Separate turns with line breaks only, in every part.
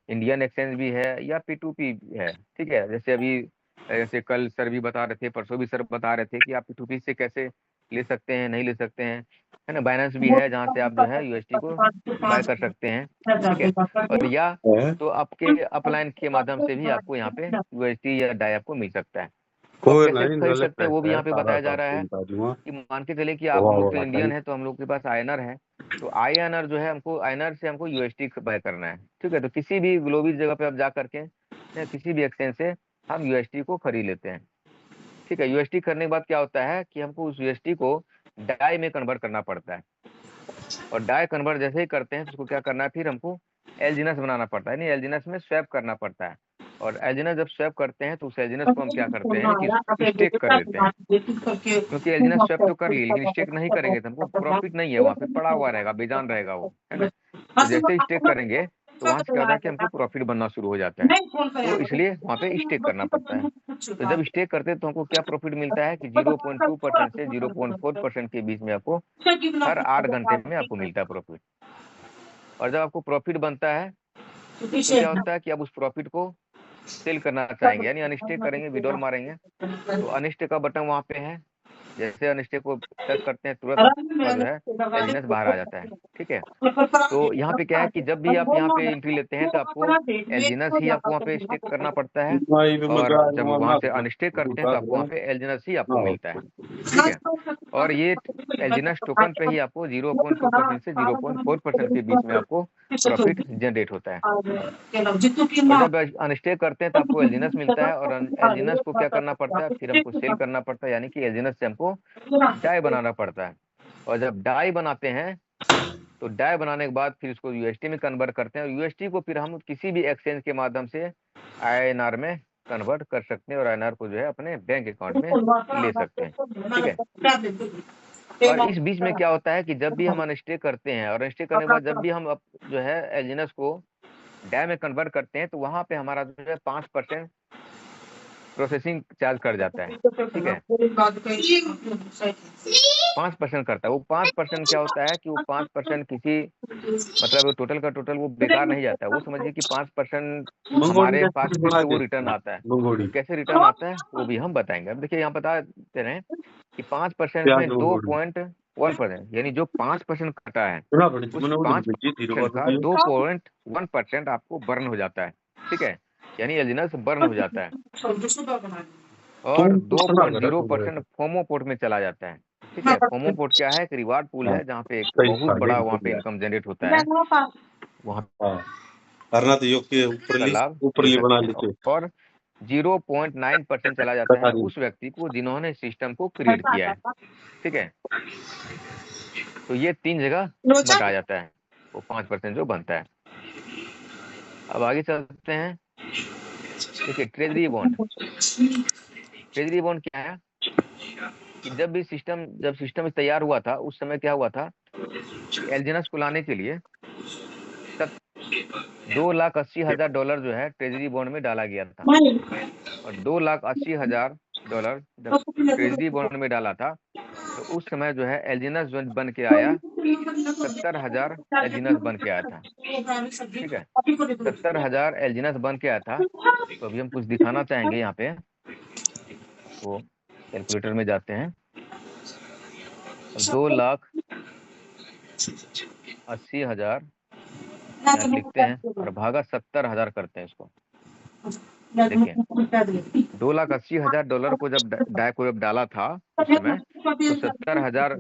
Indian exchange भी है या P2P है। ठीक है, जैसे अभी जैसे कल सर भी बता रहे थे, परसों भी सर बता रहे थे कि आप P2P से कैसे ले सकते हैं, नहीं ले सकते हैं, है ना। बाइनेंस भी है जहाँ से आप जो है यूएसटी को बाय कर सकते हैं। ठीक है, और या तो आपके अपलाइन के माध्यम से भी आपको यहाँ पे यूएसटी या डाई आपको मिल सकता है। तो आप
कोई
कैसे
नहीं,
खरीद
गलत
सकते हैं वो भी
पैसा है,
यहाँ पे
सारा
बताया जा रहा
आपको
है
बता दूंगा।
कि मान के चले कि आप
वाह
लोग तो
वाह
इंडियन
भाई।
है, तो हम लोग के पास आईएनआर है, तो आईएनआर जो है हमको आईएनआर से हमको यूएसटी बाय करना है। ठीक है, तो किसी भी ग्लोबल जगह पे आप जा करके या किसी भी एक्सचेंज से हम यूएसटी को खरीद लेते हैं। ठीक है, यूएसटी करने के बाद क्या होता है कि हमको उस यूएसटी को डाई में कन्वर्ट करना पड़ता है, और डाई कन्वर्ट जैसे ही करते हैं तो उसको क्या करना है, फिर हमको एलजीनस बनाना पड़ता है, यानी एलजीनस में स्वैप करना पड़ता है। और एलजीनस जब स्वैप करते हैं तो उस एलजीनस को हम क्या करते हैं कि स्टेक कर देते हैं, क्योंकि एलजीनस स्वैप तो कर ली लेकिन स्टेक नहीं करेंगे तो हमको प्रॉफिट नहीं है, वहाँ पे पड़ा हुआ रहेगा, बेजान रहेगा वो, है ना। तो जैसे ही स्टेक करेंगे तो वहां से क्या होता है कि हमको प्रॉफिट बनना शुरू हो जाता है, तो इसलिए वहां पे स्टेक करना पड़ता है। तो जब स्टेक करते हैं तो हमको क्या प्रॉफिट मिलता है कि 0.2% से 0.4% के बीच में आपको हर 8 घंटे में आपको मिलता है प्रॉफिट। और जब आपको प्रॉफिट बनता है तो क्या होता है कि आप उस प्रॉफिट को सेल करना चाहेंगे, यानी अनस्टेक करेंगे, विड्रॉल मारेंगे, तो अनस्टेक का बटन वहां पे है, जैसे अनस्टेक को टच करते हैं तुरंत आपका जो है एलजीनेस बाहर आ जाता है। ठीक है, तो यहाँ पे क्या है कि जब भी आप यहाँ पे एंट्री लेते हैं तो आपको एलजीनेस ही आपको वहाँ पे स्टेक करना पड़ता है,
भाई भी
और
मजा
जब
आएगा
वहां
ना,
से अनस्टेक करते हैं
बता
तो आपको
दो।
वहाँ पे एलजीनेस ही आपको
हाँ।
मिलता है। ठीक है, और ये एलजीनेस टोकन पे ही आपको 0.2% से 0.4% के बीच में आपको प्रॉफिट जनरेट होता है। और जब अनस्टेक करते हैं तो आपको एलजीनेस मिलता है, और एलजीनेस को क्या करना पड़ता है, फिर हमको सेल करना पड़ता है, यानी कि एलजीनेस से हमको डाई बनाना पड़ता है। और जब डाई बनाते हैं तो डाई बनाने के बाद फिर इसको यूएसटी में कन्वर्ट करते हैं, और यूएसटी को फिर हम किसी भी एक्सचेंज के माध्यम से आईएनआर में कन्वर्ट कर सकते हैं, और आईएनआर को जो है अपने बैंक अकाउंट में ले सकते हैं। ठीक है, और इस बीच में क्या होता है कि जब भी हम अनस्टे करते हैं, और अनस्टे करने के बाद जब भी हम जो है एलजीनेस को डाई में कन्वर्ट करते हैं, तो वहां पे हमारा जो है 5% प्रोसेसिंग चार्ज कट जाता है। ठीक है, 5% करता है वो। 5% क्या होता है कि वो 5% किसी मतलब टोटल का टोटल वो बेकार नहीं जाता है, वो समझिए कि 5%
मंगोड़ी
हमारे पास
कैसे
फिर
बना
से वो रिटर्न
देते
आता है।
मंगोड़ी?
कैसे रिटर्न आता है वो भी हम बताएंगे। अब देखिए यहाँ बता दे रहे हैं कि 5%
प्याज
में
मंगोड़ी
2.1%, यानी जो 5% कटा है
सुना पड़ी थी
उस
मैंने, वो
पाँच
भेजी थी
परसेंट का 2.1% आपको बर्न हो जाता है। ठीक है, यानी एलिजिनस बर्न हो जाता है, और
तुम
दो
सुना
पॉइंट
कर
जीरो
रखो मेरे
परसेंट
को।
फोमो पोर्ट में चला जाता है। ठीक है, फोमो पोर्ट क्या है, एक रिवार्ड पूल
हाँ,
है जहाँ पे एक
सही
बहुत
था,
बड़ा
यही
वहाँ
बोल
पे
रहा
इनकम जनरेट होता है, वहाँ
है। हाँ, करना तो योग के
का
ऊपरली
लाभ ले
ऊपरली बना
सकते हैं।
लेते।
और 0.9% चला जाता
बता
है
दी।
उस व्यक्ति को जिन्होंने सिस्टम को क्रिएट किया है। ठीक है, तो ये 3 जगह बटा जाता है वो 5% जो बनता है। अब आगे चलते हैं। देखिए ट्रेजरी बॉन्ड, ट्रेजरी बॉन्ड क्या है कि जब सिस्टम तैयार हुआ था उस समय क्या हुआ था कि एलजीनस को लाने के लिए 2,80,000 डॉलर जो है ट्रेजरी बॉन्ड में डाला गया था। और 2,80,000 डॉलर जब ट्रेजरी बॉन्ड में डाला था तो उस समय जो है एलजीनस जो बन के आया 70,000 एलजीनस बन के आया था। ठीक है, 70,000 एलजीनस बन के आया था। तो अभी हम कुछ दिखाना चाहेंगे यहाँ पे, वो कैलकुलेटर में जाते हैं। अब 2,80,000 यहाँ लिखते हैं और भागा 70,000 करते हैं इसको। देखिए 2,80,000 डॉलर को जब डाई को जब डाला था उस समय, तो 70,000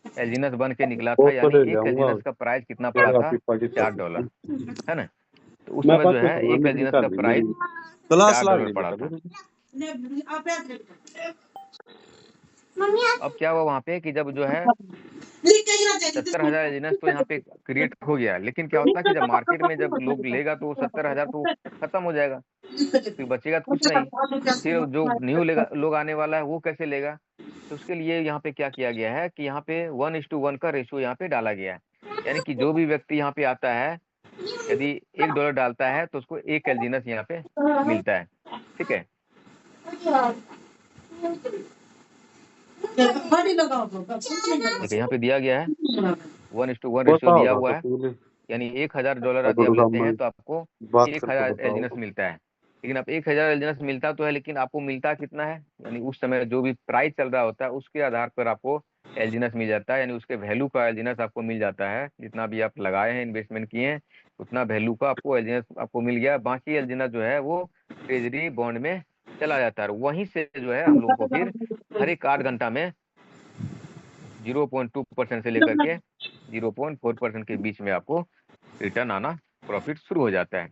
एलजीनस बन के निकला था,
वो तो
यानी
ले
एक
जाऊंगा।
एलजीनस का प्राइस कितना पड़ा था,
पीपा की
$4, है ना। तो उस
मैं
समय
बात
जो
तो
है
करूंगा,
एक
मेरी
एलजीनस
निकाल
का
दी मेरी
प्राइस
क्लास लाग
$4
रही
पड़ा
बेटा
था।
मेरी।
अब क्या हुआ वहां पे कि जब जो है 70,000 एलजीनस तो यहाँ पे क्रिएट हो गया, लेकिन क्या होता है कि जब मार्केट में जब लोग लेगा तो वो 70,000 तो खत्म हो जाएगा, फिर बचेगा तो कुछ नहीं। फिर जो न्यू लोग आने वाला है वो कैसे लेगा, तो उसके लिए यहाँ पे क्या किया गया है कि यहाँ पे 1:1 का रेशियो यहाँ पे डाला गया है, यानी कि जो भी व्यक्ति यहाँ पे आता है यदि $1 डालता है तो उसको एक एलजीनस यहाँ पे मिलता है। ठीक है, देखिए यहाँ पे दिया गया है 1:1 रेशियो
होता
दिया
होगा
हुआ
तो
है।
तूने
यानी $1000 यदि आप लेते हैं तो आपको
बात करके
1000
बताओ।
एलजीएनएस मिलता है। लेकिन अब 1000 एलजीएनएस मिलता तो है, लेकिन आपको मिलता कितना है, यानी उस समय जो भी प्राइस चल रहा होता है उसके आधार पर आपको एलजीएनएस मिल जाता है, यानी उसके वैल्यू का एलजीएनएस आपको मिल जाता है। जितना भी आप लगाए हैं, इन्वेस्टमेंट किए हैं, उतना वैल्यू का आपको एलजीएनएस आपको मिल गया। बाकी एलजीएनएस जो है वो ट्रेजरी बॉन्ड में चला जाता है। वहीं से जो है हम लोगों को फिर हर एक 8 घंटा में 0.2% से लेकर के 0.4% के बीच में आपको रिटर्न आना, प्रॉफिट शुरू हो जाता है।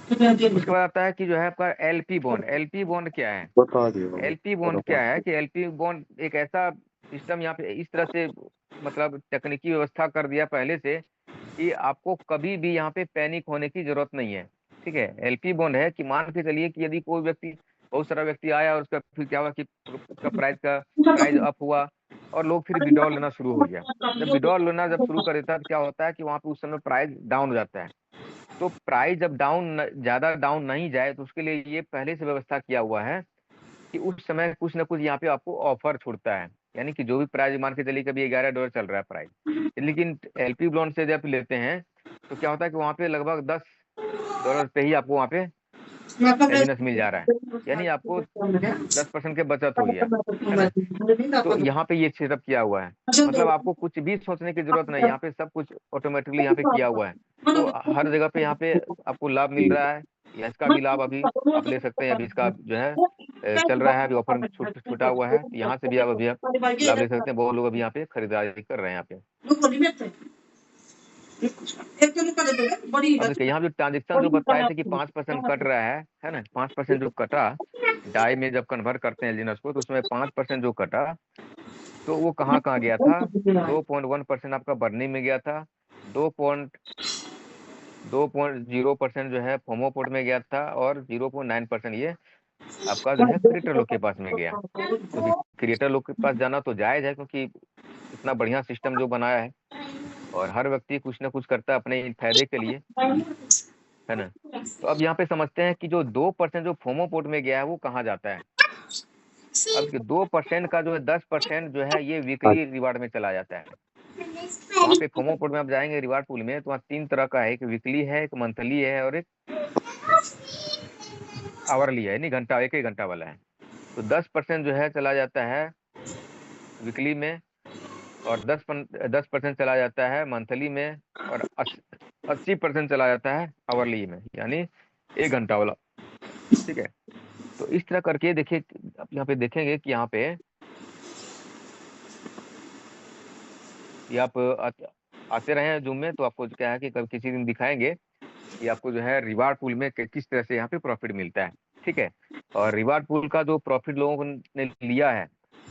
उसके बाद आता है कि जो है आपका एलपी बॉन्ड। एलपी बॉन्ड क्या है?
बता दिया
एलपी बॉन्ड क्या है कि एलपी बॉन्ड एक ऐसा सिस्टम यहाँ पे इस तरह से मतलब तकनीकी व्यवस्था कर दिया पहले से कि आपको कभी भी यहाँ पे पैनिक होने की जरूरत नहीं है। ठीक है, एलपी बॉन्ड है कि मान के चलिए कि यदि कोई व्यक्ति, बहुत सारा व्यक्ति आया और उसका फिर क्या हुआ कि उसका प्राइस अप हुआ और लोग फिर विड्रॉल लेना शुरू हो गया। जब विड्रॉल लेना जब शुरू कर देता है तो क्या होता है कि वहाँ पे उस समय प्राइस डाउन हो जाता है। तो प्राइस जब ज्यादा डाउन नहीं जाए तो उसके लिए ये पहले से व्यवस्था किया हुआ है कि उस समय कुछ ना कुछ यहाँ पे आपको ऑफर छूटता है। यानी कि जो भी प्राइस मान के चलिए कभी $11 चल रहा है प्राइस, लेकिन एलपी बॉन्ड से जब लेते हैं तो क्या होता है कि वहाँ पे लगभग $10 पे ही आपको वहाँ पे एलजीएनएस मिल जा रहा है, यानी आपको 10% के बचत हो गया, है ना। तो यहाँ पे ये सेटअप किया हुआ है, मतलब आपको कुछ भी सोचने की जरूरत नहीं, यहाँ पे सब कुछ ऑटोमेटिकली यहाँ पे किया हुआ है। तो हर जगह पे यहाँ पे आपको लाभ मिल रहा है, या इसका भी लाभ अभी आप ले सकते हैं। अभी इसका जो है चल रहा है, अभी ऑफर में छूटा हुआ है, तो यहाँ से भी आप अभी आप लाभ ले सकते हैं। बहुत लोग अभी यहाँ पे खरीदारी कर रहे हैं यहाँ पे। अब देखिए यहाँ जो ट्रांजेक्शन जो बताए थे कि 5% कट रहा है ना, 5% जो कटा डाई में जब कन्वर्ट करते हैं एलजीएनएस को, तो उसमें 5% जो कटा तो वो कहाँ कहाँ गया था। 2.1% आपका बर्निंग में गया था, 2.0% जो है फोमोपोट में गया था, और 0.9% ये आपका जो है क्रिएटर लोग के पास में गया। क्योंकि क्रिएटर लोग के पास जाना तो जायज है, क्योंकि इतना बढ़िया सिस्टम जो बनाया है और हर व्यक्ति कुछ ना कुछ करता है अपने फायदे के लिए, है ना। तो अब यहाँ पे समझते हैं कि जो 2% जो फोमोपोट में गया है वो कहाँ जाता है। अब 2% का जो है 10% जो है ये वीकली रिवार्ड में चला जाता है। वहाँ पे फोमोपोट में आप जाएंगे रिवार्ड पूल में, तो वहाँ 3 तरह का है, एक वीकली है, एक मंथली है, और एक आवरली है, यानी घंटा, एक ही घंटा वाला है। तो 10% जो है चला जाता है वीकली में, और 10% चला जाता है मंथली में, और 80% चला जाता है आवरली में, यानी 1 घंटा वाला। ठीक है, तो इस तरह करके देखिए, आप यहाँ पे देखेंगे कि यहाँ पे ये आप आते रहे हैं जूम में, तो आपको क्या है कि कल किसी दिन दिखाएंगे कि आपको जो है रिवार्ड पूल में किस तरह से यहाँ पे प्रॉफिट मिलता है। ठीक है, और रिवार्ड पूल का जो प्रॉफिट लोगों ने लिया है,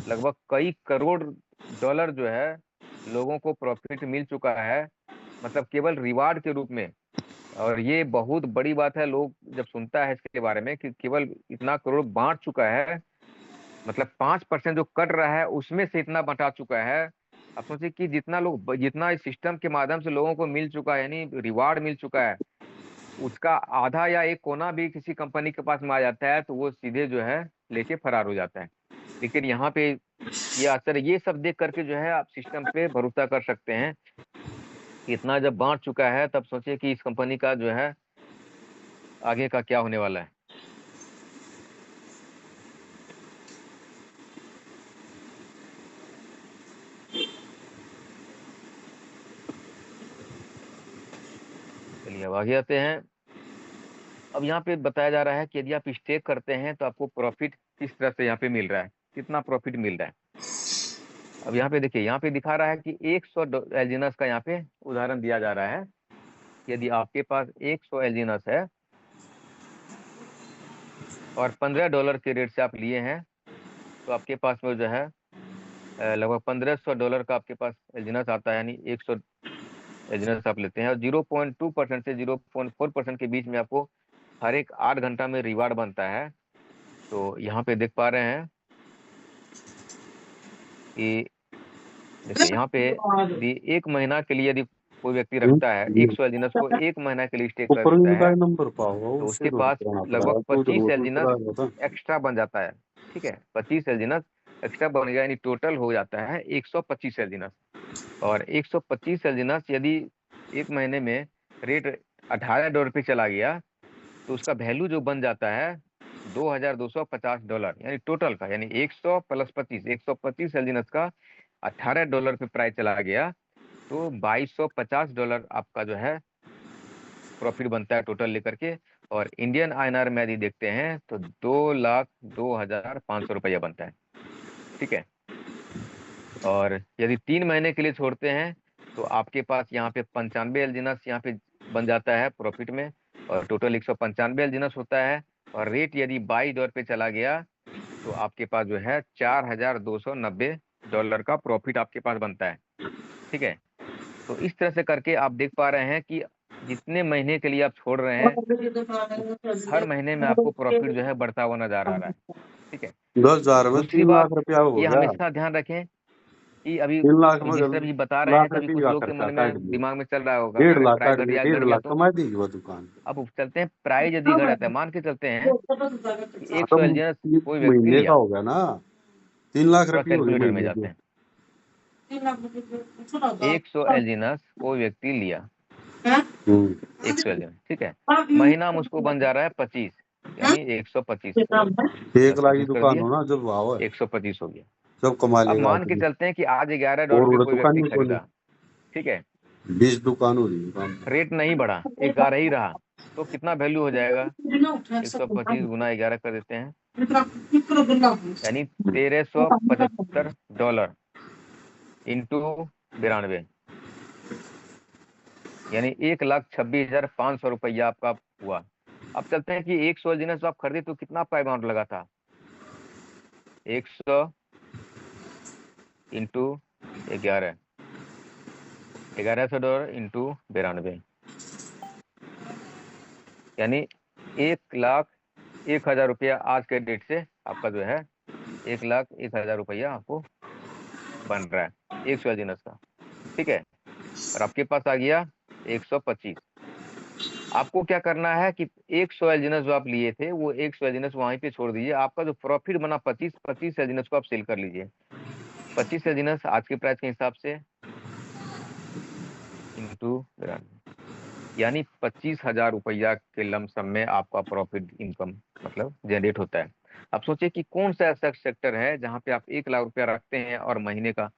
लगभग कई करोड़ डॉलर जो है लोगों को प्रॉफिट मिल चुका है, मतलब केवल रिवार्ड के रूप में। और ये बहुत बड़ी बात है, लोग जब सुनता है इसके बारे में कि केवल इतना करोड़ बांट चुका है, मतलब 5% जो कट रहा है उसमें से इतना बटा चुका है। आप सोचिए कि जितना इस सिस्टम के माध्यम से लोगों को मिल चुका है, यानी रिवार्ड मिल चुका है, उसका आधा या एक कोना भी किसी कंपनी के पास में आ जाता है तो वो सीधे जो है लेके फरार हो जाता है। लेकिन यहाँ पे ये असर, ये सब देख करके जो है आप सिस्टम पे भरोसा कर सकते हैं कि इतना जब बांट चुका है, तब सोचिए कि इस कंपनी का जो है आगे का क्या होने वाला है। चलिए अब आगे आते हैं। अब यहाँ पे बताया जा रहा है कि यदि आप स्टेक करते हैं तो आपको प्रॉफिट किस तरह से यहाँ पे मिल रहा है, कितना प्रॉफिट मिल रहा है। अब यहाँ पे देखिए, यहाँ पे दिखा रहा है कि 100 एलजीनस का यहाँ पे उदाहरण दिया जा रहा है। यदि आपके पास 100 एलजीनस है और $15 के रेट से आप लिए हैं, तो आपके पास में जो है लगभग $1500 का आपके पास एलजीनस आता है, यानी 100 एलजीनस आप लेते हैं, और 0.2% से 0.4% के बीच में आपको हर एक 8 घंटा में रिवार्ड बनता है। तो यहाँ पे देख पा रहे हैं कि देखिए यहाँ पे यदि 1 महीना के लिए यदि कोई व्यक्ति रखता है 100 एलजीनस को 1 महीना के लिए स्टेक
ऊपर
करता
में
है,
नंबर पाओ
तो
उससे
उसके
तो
पास
कराना
लगभग
पड़ेगा, तो
25
रोज
एलजीनस
कराएगा था।
एक्स्ट्रा बन जाता है। ठीक है, 25 एलजीनस एक्स्ट्रा बन गया, यानी टोटल हो जाता है 125 एलजीनस। और 125 एलजीनस यदि एक महीने में रेट $18 पे चला गया तो उसका वैल्यू जो बन जाता है $2250, यानी टोटल का, यानी 100 प्लस 25, 125 एलजीनस का $18 पे प्राइस चला गया तो $2250 आपका जो है प्रॉफिट बनता है टोटल लेकर के। और इंडियन आईएनआर में यदि देखते हैं तो 2,02,500 रुपया बनता है। ठीक है, और यदि 3 महीने के लिए छोड़ते हैं तो आपके पास यहाँ पे 95 एलजीनस यहाँ पे बन जाता है प्रॉफिट में, और टोटल 195 एलजीनस होता है। और रेट यदि $22 पे चला गया तो आपके पास जो है $4,290 का प्रॉफिट आपके पास बनता है। ठीक है, तो इस तरह से करके आप देख पा रहे हैं कि जितने महीने के लिए आप छोड़ रहे हैं हर महीने में आपको प्रॉफिट जो है बढ़ता हुआ नजर आ रहा है। ठीक है,
10,000 में
दूसरी
3
बात
लाख रुपया हो
ये
गया।
हमेशा ध्यान रखें कि अभी
3 लाख में
जिस तरह भी बता रहे हैं
लाख
तो अभी कुछ
रुपया
लोग के
खर्चा
मन
काट
में
लिया।
दिमाग में चल रहा होगा
1.5
अरे
लाख
प्राइस
काट
घट
लिया,
गया, घट
1.5
गया
लाख
तो
कमा देगी वो दुकान।
अब चलते हैं प्राइस यदि घट जाता है, मान के चलते हैं कि
हाँ
100
तो
एलजीनस कोई व्यक्ति
महीने का
लिया,
हो गया ना, 3 लाख
थोड़ा
रुपये हो गए
कैलकुलेटर में
महीने
जाते
के।
हैं। 100 एलजीनस कोई व्यक्ति लिया, 100 एलजीनस, ठीक है, महीना में उसको बन जा रहा है 25, यानी 125,
1 लाख की
25 कर
दुकान
दिया,
हो ना जब भाव है
125 हो गया।
सब कमा
अब
लेगा
मान के
आदमी।
चलते हैं कि आज $11
और
पे
बड़ा
कोई
दुकान
व्यक्ति
नहीं खोली,
खरीदा, ठीक है,
20 दुकान हो रही दुकान।
रेट नहीं बढ़ा, 11 ही रहा, तो कितना वैल्यू हो जाएगा? 125 गुना 11 कर देते हैं, यानी $1,375 इंटू 92, यानी 1,26,500 रुपया आपका हुआ। अब चलते हैं कि 100 एलजीनस आप खरीदे तो कितना आपका अमाउंट लगा था? 100 इंटू 11, $1,100 इंटू 92, यानी 1,01,000 रुपया आज के डेट से आपका जो है 1,01,000 रुपया आपको बन रहा है 100 एलजीनस का। ठीक है, और आपके पास आ गया 125। आपको क्या करना है कि 100 एलजीनस जो आप लिए थे वो 100 एलजीनस वहीं पे छोड़ दीजिए, आपका जो प्रॉफिट बना 25 एलजीनस को आप सेल कर लीजिए। 25 एलजीनस आज के प्राइस के हिसाब से इंटू 92, यानी 25,000 रुपया के लमसम में आपका प्रॉफिट इनकम मतलब जनरेट होता है। अब सोचिए कि कौन सा ऐसा सेक्टर है जहाँ पे आप 1 लाख रुपया रखते हैं और महीने का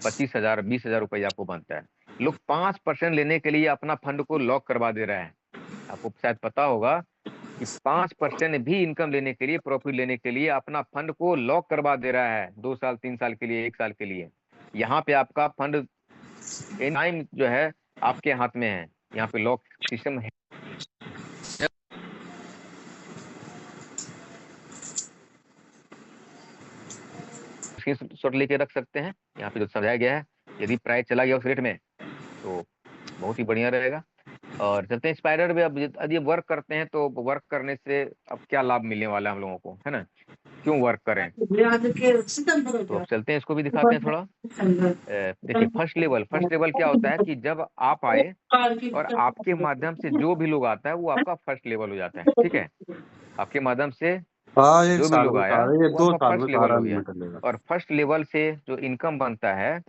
25,000 20,000 रुपया आपको बनता है। लोग 5% लेने के लिए अपना फंड को लॉक करवा दे रहे हैं। आपको शायद पता होगा कि 5% भी इनकम लेने के लिए, प्रॉफिट लेने के लिए अपना फंड को लॉक करवा दे रहा है 2 साल 3 साल के लिए, 1 साल के लिए। यहाँ पे आपका फंड टाइम जो है आपके हाथ में है, यहाँ पे लॉक सिस्टम है, स्क्रीनशॉट लेके रख सकते हैं। यहाँ पे जो समझाया गया है, यदि प्राइस चला गया उस रेट में तो बहुत ही बढ़िया रहेगा। और चलते हैं स्पाइडर में। अब यदि वर्क करते हैं तो वर्क करने से अब क्या लाभ मिलने वाला है हम लोगों को, है ना, क्यों वर्क करें, तो अब चलते हैं इसको भी दिखाते हैं थोड़ा। देखिए फर्स्ट लेवल क्या होता है कि जब आप आए और आपके माध्यम से जो भी लोग आता है वो आपका फर्स्ट लेवल हो जाता है। ठीक है, आपके माध्यम से
हाँ 1
जो भी
साल
लोग
में
आया
ये
वो
2
आपका
साल में
फर्स्ट लेवल
सारा
हो गया,
निकलेगा।
और फर्स्ट लेवल से जो इनकम बनता है